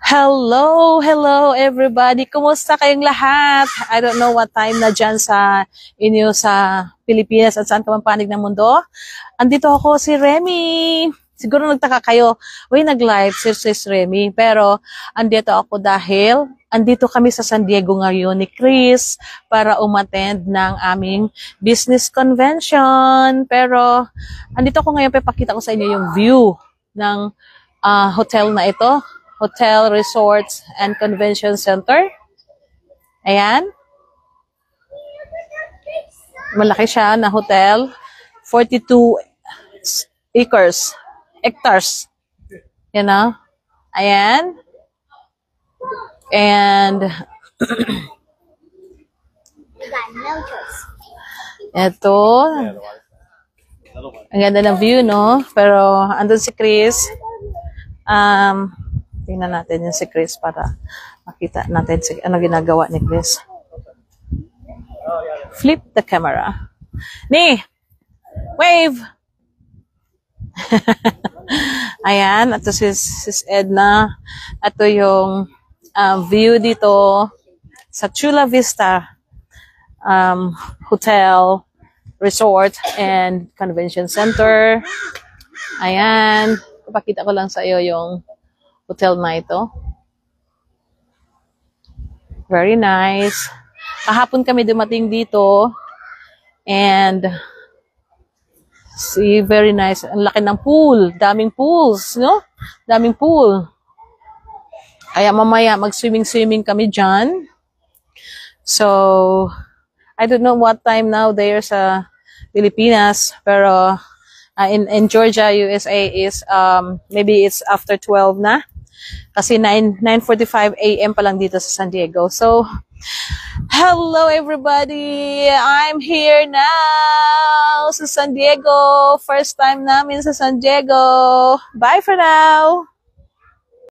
Hello everybody. Kumusta kayong lahat? I don't know what time na dyan sa inyo sa Pilipinas at saan ka man panig ng mundo. Andito ako si Remy. Siguro nagtaka kayo, nag-live si Remy. Pero andito ako dahil andito kami sa San Diego ngayon ni Chris para umattend ng aming business convention. Pero andito ako ngayon, papakita ko sa inyo yung view ng hotel na ito. Hotel, Resorts, and Convention Center. Ayan. Malaki siya na hotel. 42 hectares. You know? Ayan. And ito. Ang ganda ng view, no? Pero andun si Chris. Tingnan natin yung si Chris para makita natin ano ginagawa ni Chris. Flip the camera. Ni! Wave! Ayan, ito si Edna. Ito yung view dito sa Chula Vista Hotel, Resort, and Convention Center. Ayan. Papakita ko lang sa iyo yung hotel na ito. Very nice. Kahapon kami dumating dito. And see, very nice. Ang laki ng pool. Daming pools, no? Daming pool. Kaya mamaya mag-swimming kami dyan. So, I don't know what time now there sa Pilipinas. Pero in Georgia, USA is maybe it's after 12 na. Kasi 9:45 a.m. pa lang dito sa San Diego. So, hello everybody! I'm here now sa San Diego. First time namin sa San Diego. Bye for now!